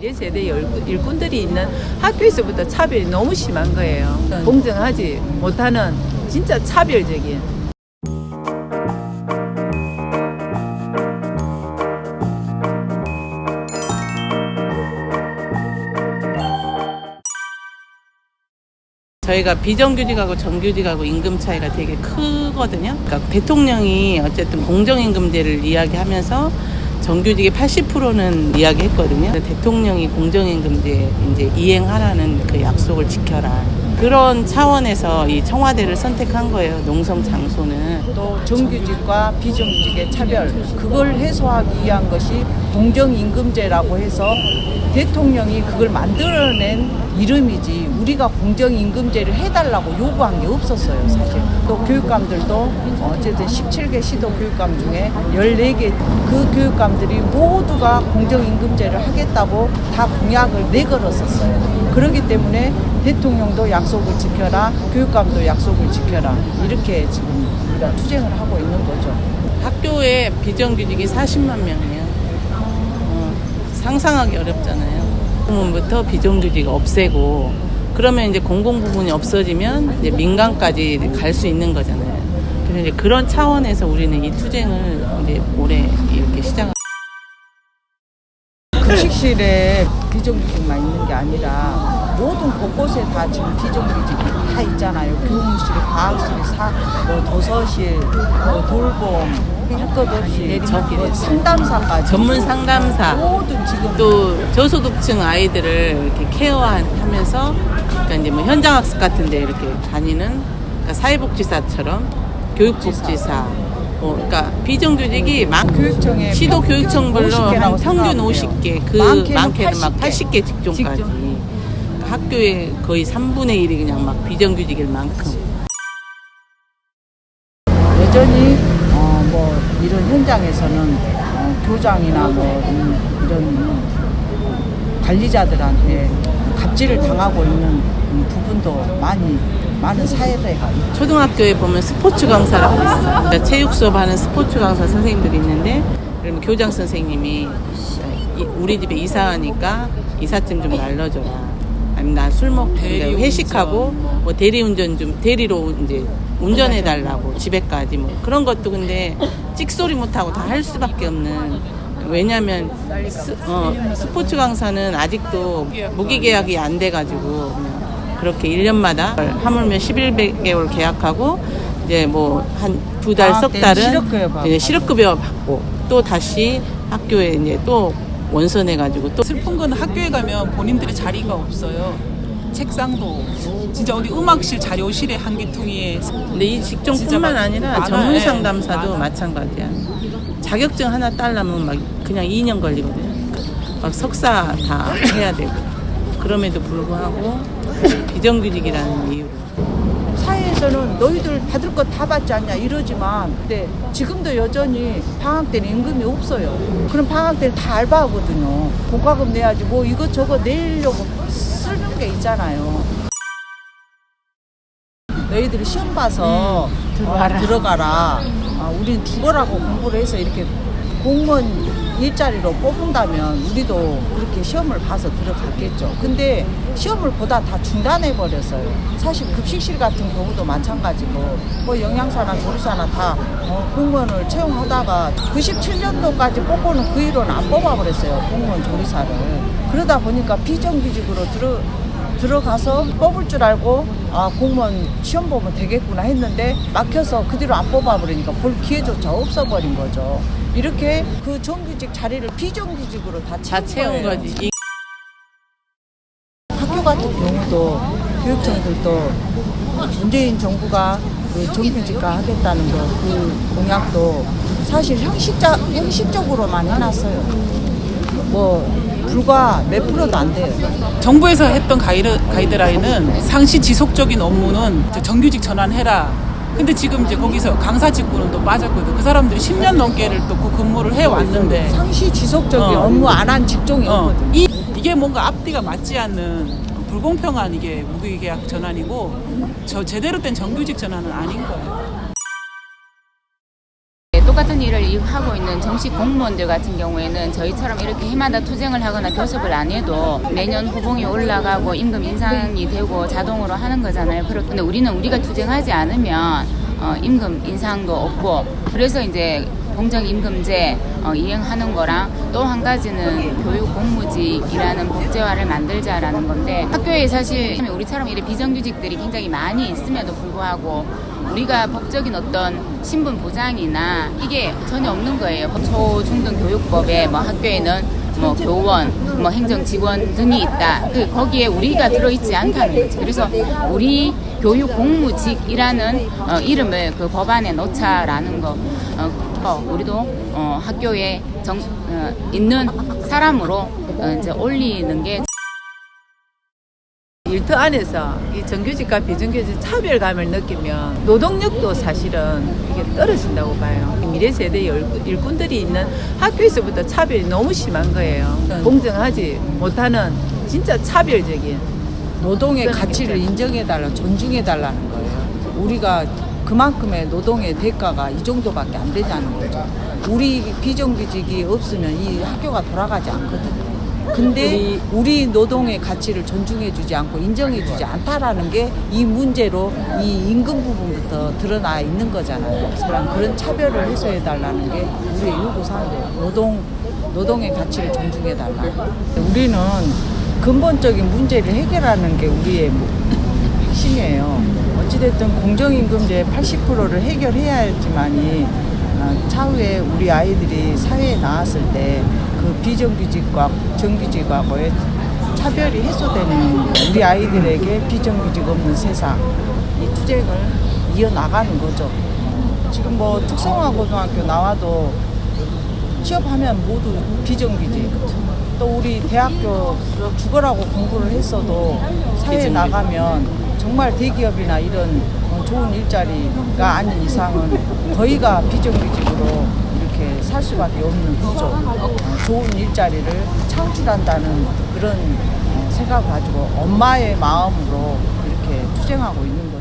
미래 세대 일꾼들이 있는 학교에서부터 차별이 너무 심한 거예요. 공정하지 못하는 진짜 차별적인. 저희가 비정규직하고 정규직하고 임금 차이가 되게 크거든요. 그러니까 대통령이 어쨌든 공정임금제를 이야기하면서 정규직의 80%는 이야기했거든요. 대통령이 공정임금제 이제 이행하라는 그 약속을 지켜라. 그런 차원에서 이 청와대를 선택한 거예요. 농성 장소는. 또 정규직과 비정규직의 차별, 그걸 해소하기 위한 것이 공정임금제라고 해서 대통령이 그걸 만들어낸 이름이지 우리가 공정임금제를 해달라고 요구한 게 없었어요, 사실. 또 교육감들도 어쨌든 17개 시도 교육감 중에 14개 그 교육감들이 모두가 공정임금제를 하겠다고 다 공약을 내걸었었어요. 그렇기 때문에 대통령도 약속을 지켜라, 교육감도 약속을 지켜라, 이렇게 지금 우리가 투쟁을 하고 있는 거죠. 학교에 비정규직이 40만 명이에요. 상상하기 어렵잖아요. 부문부터 비정규직 없애고 그러면 이제 공공 부문이 없어지면 이제 민간까지 갈 수 있는 거잖아요. 그래서 이제 그런 차원에서 우리는 이 투쟁을 이제 올해 이렇게 시작한. 급식실에 비정규직만 있는 게 아니라 모든 곳곳에 다 지금 비정규직이 다 있잖아요. 교무실, 과학실, 도서실, 돌봄, 할 것 없이 상담사까지, 전문 상담사, 모든 지금 또 저소득층 아이들을 이렇게 케어하면서 그러니까 이제 뭐 현장학습 같은데 이렇게 다니는 그러니까 사회복지사처럼 교육복지사. 그러니까 비정규직이 교육청에 시도 교육청별로 한 평균 50개 50개, 그 많게는 막 80개 직종까지. 그러니까 학교의 거의 3분의 1이 그냥 막 비정규직일 만큼. 여전히 뭐 이런 현장에서는 교장이나 뭐 이런 관리자들한테 갑질을 당하고 있는 부분도 많은 사례가 있죠. 초등학교에 보면 스포츠 강사라고 있어요. 그러니까 체육 수업하는 스포츠 강사 선생님들이 있는데, 그러면 교장 선생님이 우리 집에 이사하니까 이삿짐 좀 날려줘라. 아니면 나 술 먹고 회식하고 뭐 대리로 이제 운전해달라고 집에까지 뭐 그런 것도 근데 찍소리 못하고 다 할 수밖에 없는. 왜냐면 스포츠 강사는 아직도 무기계약이 안 돼가지고 그냥 그렇게 1년마다 하물며 11개월 계약하고 이제 뭐 한 2달 석 달은 실업급여 받고 또 다시 학교에 이제 또 원선해가지고 또. 슬픈 건 학교에 가면 본인들의 자리가 없어요. 책상도 진짜 어디 음악실 자료실에 한 개퉁이에. 근데 이 직종뿐만 아니라 전문 상담사도 마찬가지야. 자격증 하나 따려면 막 그냥 2년 걸리거든요. 막 석사 다 해야 되고. 그럼에도 불구하고 비정규직이라는 이유로. 사회에서는 너희들 받을 것 다 받지 않냐 이러지만, 근데 지금도 여전히 방학 때는 임금이 없어요. 그럼 방학 때는 다 알바하거든요. 고과금 내야지 뭐 이것저것 내려고 쓰는 게 있잖아요. 너희들이 시험 봐서 들어가라. 우리는 죽어라고 공부를 해서 이렇게 공무원 일자리로 뽑은다면 우리도 그렇게 시험을 봐서 들어갔겠죠. 근데 시험을 보다 다 중단해 버렸어요. 사실 급식실 같은 경우도 마찬가지고 뭐 영양사나 조리사나 다 공무원을 채용하다가 97년도까지 뽑고는 그 이후로는 안 뽑아버렸어요. 공무원 조리사를. 그러다 보니까 비정규직으로 들어가서 뽑을 줄 알고 공무원 시험 보면 되겠구나 했는데 막혀서 그 뒤로 안 뽑아버리니까 볼 기회조차 없어버린 거죠. 이렇게 그 정규직 자리를 비정규직으로 다 채운 거지. 학교 같은 경우도 교육청들도 문재인 정부가 그 정규직화 하겠다는 그 공약도 사실 형식적으로만 해놨어요. 뭐 불과 몇 프로도 안 돼요. 정부에서 했던 가이드라인은 상시 지속적인 업무는 정규직 전환해라. 근데 지금 이제 거기서 강사 직구는 또 빠졌거든. 그 사람들이 10년 넘게를 또 그 근무를 해왔는데 상시 지속적인 업무 안 한 직종이 없거든. 이게 뭔가 앞뒤가 맞지 않는 불공평한 이게 무기계약 전환이고 제대로 된 정규직 전환은 아닌 거예요. 똑같은 일을 하고 있는 정식 공무원들 같은 경우에는 저희처럼 이렇게 해마다 투쟁을 하거나 교섭을 안 해도 매년 호봉이 올라가고 임금 인상이 되고 자동으로 하는 거잖아요. 그런데 우리는 우리가 투쟁하지 않으면 임금 인상도 없고, 그래서 이제 공정임금제 이행하는 거랑 또 한 가지는 교육공무직이라는 복제화를 만들자라는 건데, 학교에 사실 우리처럼 이런 비정규직들이 굉장히 많이 있음에도 불구하고 우리가 법적인 어떤 신분 보장이나 이게 전혀 없는 거예요. 초, 중등 교육법에 뭐 학교에는 뭐 교원, 뭐 행정 직원 등이 있다. 거기에 우리가 들어있지 않다는 거지. 그래서 우리 교육 공무직이라는 이름을 그 법안에 넣자라는 거. 우리도 학교에 있는 사람으로 이제 올리는 게. 일터 안에서 이 정규직과 비정규직 차별감을 느끼면 노동력도 사실은 이게 떨어진다고 봐요. 미래 세대의 일꾼들이 있는 학교에서부터 차별이 너무 심한 거예요. 공정하지 못하는 진짜 차별적인 노동의 가치를 인정해달라, 존중해달라는 거예요. 우리가 그만큼의 노동의 대가가 이 정도밖에 안 되자는 거죠. 우리 비정규직이 없으면 이 학교가 돌아가지 않거든요. 근데 우리 노동의 가치를 존중해주지 않고 인정해주지 않다라는 게 이 문제로 이 임금 부분부터 드러나 있는 거잖아요. 그런 차별을 해소해달라는 게 우리의 요구사항이에요. 노동의 가치를 존중해달라. 우리는 근본적인 문제를 해결하는 게 우리의 핵심이에요. 어찌됐든 공정임금제 80%를 해결해야지만이 차후에 우리 아이들이 사회에 나왔을 때 그 비정규직과 정규직하고의 차별이 해소되는 우리 아이들에게 비정규직 없는 세상, 이 투쟁을 이어나가는 거죠. 지금 뭐 특성화 고등학교 나와도 취업하면 모두 비정규직, 또 우리 대학교 죽어라고 공부를 했어도 사회에 나가면 정말 대기업이나 이런 좋은 일자리가 아닌 이상은 거의가 비정규직으로 이렇게 살 수밖에 없는 구조. 좋은 일자리를 창출한다는 그런 생각을 가지고 엄마의 마음으로 이렇게 투쟁하고 있는